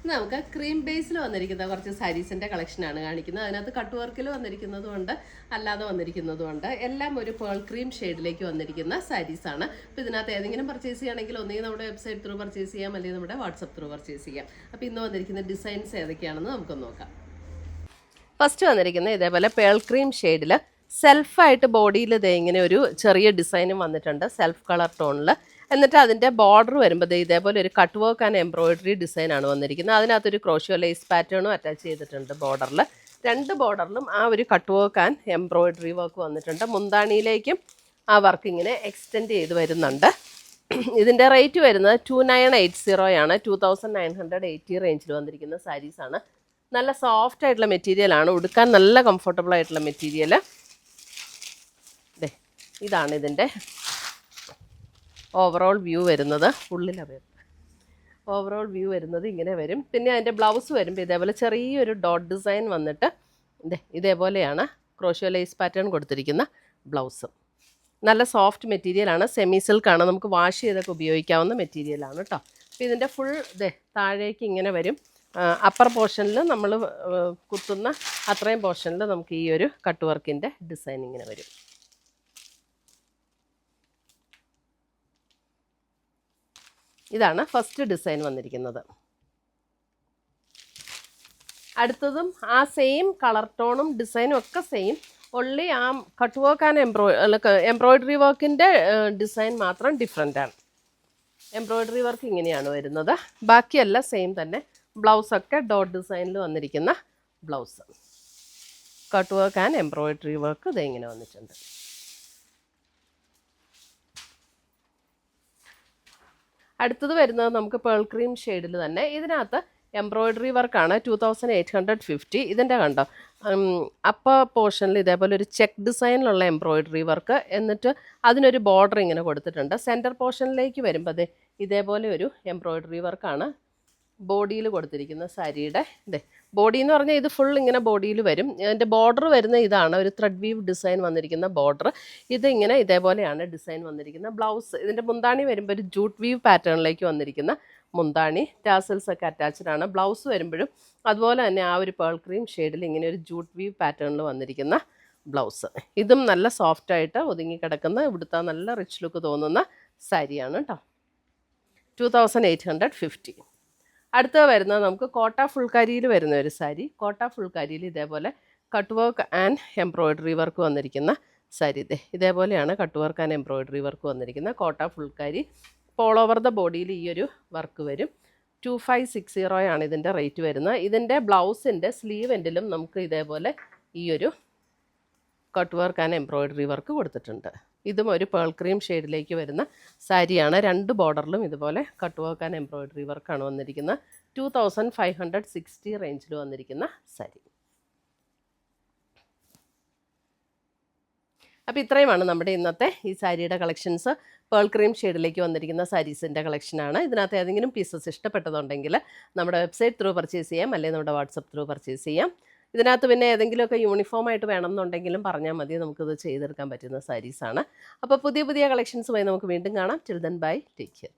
നമുക്ക് ക്രീം ബേസിൽ വന്നിരിക്കുന്ന കുറച്ച് സാരീസിൻ്റെ കളക്ഷനാണ് കാണിക്കുന്നത്. അതിനകത്ത് കട്ട് വർക്കിൽ വന്നിരിക്കുന്നതുകൊണ്ട് അല്ലാതെ വന്നിരിക്കുന്നതുകൊണ്ട് എല്ലാം ഒരു പേൾ ക്രീം ഷെയ്ഡിലേക്ക് വന്നിരിക്കുന്ന സാരീസാണ്. അപ്പോൾ ഇതിനകത്ത് ഏതെങ്കിലും പർച്ചേസ് ചെയ്യുകയാണെങ്കിൽ ഒന്നുകിൽ നമ്മുടെ വെബ്സൈറ്റ് ത്രൂ പർച്ചേസ് ചെയ്യാം, അല്ലെങ്കിൽ നമ്മുടെ വാട്സപ്പ് ത്രൂ പർച്ചേസ് ചെയ്യാം. അപ്പോൾ ഇന്ന് വന്നിരിക്കുന്ന ഡിസൈൻസ് ഏതൊക്കെയാണെന്ന് നമുക്കൊന്ന് നോക്കാം. ഫസ്റ്റ് വന്നിരിക്കുന്നത് ഇതേപോലെ പേൾ ക്രീം ഷെയ്ഡിൽ സെൽഫായിട്ട് ബോഡിയിൽ ഇതേ ഇങ്ങനെ ഒരു ചെറിയ ഡിസൈനും വന്നിട്ടുണ്ട്, സെൽഫ് കളർ ടോണിൽ. എന്നിട്ട് അതിൻ്റെ ബോർഡർ വരുമ്പോൾ ഇതേപോലെ ഒരു കട്ട് വർക്ക് ആൻഡ് എംബ്രോയിഡറി ഡിസൈനാണ് വന്നിരിക്കുന്നത്. അതിനകത്തൊരു ക്രോഷ്യോ ലേസ് പാറ്റേണും അറ്റാച്ച് ചെയ്തിട്ടുണ്ട് ബോർഡറിൽ. രണ്ട് ബോർഡറിലും ആ ഒരു cut work and embroidery work വന്നിട്ടുണ്ട്. മുന്താണിയിലേക്കും ആ വർക്ക് ഇങ്ങനെ എക്സ്റ്റെൻഡ് ചെയ്ത് വരുന്നുണ്ട്. ഇതിൻ്റെ റേറ്റ് വരുന്നത് 2980 ആണ്. 2980 റേഞ്ചിൽ വന്നിരിക്കുന്ന സാരീസാണ്. നല്ല സോഫ്റ്റ് ആയിട്ടുള്ള മെറ്റീരിയലാണ്, ഉടുക്കാൻ നല്ല കംഫർട്ടബിൾ ആയിട്ടുള്ള മെറ്റീരിയൽ. ഇതാണ് ഇതിൻ്റെ ഓവറോൾ വ്യൂ വരുന്നത്. ഓവറോൾ വ്യൂ വരുന്നത് ഇങ്ങനെ വരും. പിന്നെ അതിൻ്റെ ബ്ലൗസ് വരുമ്പോൾ ഇതേപോലെ ചെറിയൊരു ഡോട്ട് ഡിസൈൻ വന്നിട്ട് ഇതേപോലെയാണ് ക്രോഷ്യോ ലേസ് പാറ്റേൺ കൊടുത്തിരിക്കുന്ന ബ്ലൗസ്. നല്ല സോഫ്റ്റ് മെറ്റീരിയലാണ്, സെമി സിൽക്കാണ്, നമുക്ക് വാഷ് ചെയ്തൊക്കെ ഉപയോഗിക്കാവുന്ന മെറ്റീരിയലാണ് കേട്ടോ. അപ്പോൾ ഇതിൻ്റെ ഫുൾ താഴേക്ക് ഇങ്ങനെ വരും. അപ്പർ പോർഷനിൽ നമ്മൾ കുത്തുന്ന അത്രയും പോർഷനിൽ നമുക്ക് ഈ ഒരു കട്ട് വർക്കിൻ്റെ ഡിസൈൻ ഇങ്ങനെ വരും. ഇതാണ് ഫസ്റ്റ് ഡിസൈൻ വന്നിരിക്കുന്നത്. അടുത്തതും ആ സെയിം കളർ ടോണും ഡിസൈനും ഒക്കെ സെയിം, ഒള്ളി ആ കട്ട് വർക്ക് ആൻഡ് എംബ്രോയിഡറി വർക്കിൻ്റെ ഡിസൈൻ മാത്രം ഡിഫറെൻ്റ് ആണ്. എംബ്രോയിഡറി വർക്ക് ഇങ്ങനെയാണ് വരുന്നത്, ബാക്കിയെല്ലാം സെയിം തന്നെ. ബ്ലൗസൊക്കെ ഡോട്ട് ഡിസൈനിൽ വന്നിരിക്കുന്ന blouse. Cut work and embroidery work ഇതെങ്ങനെ വന്നിട്ടുണ്ട്. അടുത്തത് വരുന്നത് നമുക്ക് പേൾ ക്രീം ഷെയ്ഡിൽ തന്നെ. ഇതിനകത്ത് എംബ്രോയിഡറി വർക്കാണ്. 2850. ഇതിൻ്റെ കണ്ടോ അപ്പർ പോർഷനിൽ ഇതേപോലെ ഒരു ചെക്ക് ഡിസൈനിലുള്ള എംബ്രോയിഡറി വർക്ക്, എന്നിട്ട് അതിനൊരു ബോർഡർ ഇങ്ങനെ കൊടുത്തിട്ടുണ്ട്. സെൻറ്റർ പോർഷനിലേക്ക് വരുമ്പോൾ ഇതേപോലെ ഒരു എംബ്രോയിഡറി വർക്കാണ് ബോഡിയിൽ കൊടുത്തിരിക്കുന്ന സാരിയുടെ. ബോഡി എന്ന് പറഞ്ഞാൽ ഇത് ഫുൾ ഇങ്ങനെ ബോഡിയിൽ വരും. അതിൻ്റെ ബോർഡർ വരുന്ന ഇതാണ്, ഒരു ത്രെഡ് വീവ് ഡിസൈൻ വന്നിരിക്കുന്ന ബോർഡർ. ഇതിങ്ങനെ ഇതേപോലെയാണ് ഡിസൈൻ വന്നിരിക്കുന്നത്. ബ്ലൗസ് ഇതിൻ്റെ മുന്താണി വരുമ്പോൾ ഒരു ജൂട്ട് വീവ് പാറ്റേണിലേക്ക് വന്നിരിക്കുന്ന മുന്താണി, ടാസൽസ് ഒക്കെ അറ്റാച്ച്ഡ് ആണ്. ബ്ലൗസ് വരുമ്പോഴും അതുപോലെ തന്നെ ആ ഒരു പേൾ ക്രീം ഷെയ്ഡിൽ ഇങ്ങനെ ഒരു ജൂട്ട് വീവ് പാറ്റേണിൽ വന്നിരിക്കുന്ന ബ്ലൗസ്. ഇതും നല്ല സോഫ്റ്റായിട്ട് ഒതുങ്ങിക്കിടക്കുന്ന, ഇവിടുത്തെ നല്ല റിച്ച് ലുക്ക് തോന്നുന്ന സാരിയാണ് കേട്ടോ. 2850. അടുത്ത വരുന്നത് നമുക്ക് കോട്ട ഫുൾക്കാരിയിൽ വരുന്ന ഒരു സാരി. കോട്ട ഫുൾക്കാരിയിൽ ഇതേപോലെ cut work and embroidery work വന്നിരിക്കുന്ന സാരി. ഇതേപോലെയാണ് cut work and embroidery work വന്നിരിക്കുന്ന കോട്ട ഫുൾക്കാരി. ഓൾ ഓവർ ദ ബോഡിയിൽ ഈ ഒരു വർക്ക് വരും. 2560 ആണ് ഇതിൻ്റെ റേറ്റ് വരുന്നത്. ഇതിൻ്റെ ബ്ലൗസിൻ്റെ സ്ലീവ് എൻഡിലും നമുക്ക് ഇതേപോലെ ഈ ഒരു cut work and embroidery work കൊടുത്തിട്ടുണ്ട്. ഇതും ഒരു പേൾ ക്രീം ഷെയ്ഡിലേക്ക് വരുന്ന സാരിയാണ്. രണ്ട് ബോർഡറിലും ഇതുപോലെ കട്ട് വർക്ക് ആൻഡ് എംബ്രോയിഡറി വർക്കാണ് വന്നിരിക്കുന്നത്. 2560 റേഞ്ചിൽ വന്നിരിക്കുന്ന സാരി. അപ്പോൾ ഇത്രയുമാണ് നമ്മുടെ ഇന്നത്തെ ഈ സാരിയുടെ കളക്ഷൻസ്. പേൾ ക്രീം ഷെയ്ഡിലേക്ക് വന്നിരിക്കുന്ന സാരീസിൻ്റെ കളക്ഷനാണ്. ഇതിനകത്ത് ഏതെങ്കിലും പീസസ് ഇഷ്ടപ്പെട്ടതുണ്ടെങ്കിൽ നമ്മുടെ വെബ്സൈറ്റ് ത്രൂ പർച്ചേസ് ചെയ്യാം, അല്ലെങ്കിൽ നമ്മുടെ വാട്സപ്പ് ത്രൂ പർച്ചേസ് ചെയ്യാം. ഇതിനകത്ത് പിന്നെ ഏതെങ്കിലുമൊക്കെ യൂണിഫോമായിട്ട് വേണമെന്നുണ്ടെങ്കിലും പറഞ്ഞാൽ മതി, നമുക്കിത് ചെയ്തെടുക്കാൻ പറ്റുന്ന സാരീസാണ്. അപ്പോൾ പുതിയ പുതിയ കളക്ഷൻസുമായി നമുക്ക് വീണ്ടും കാണാം. Till then bye, take care.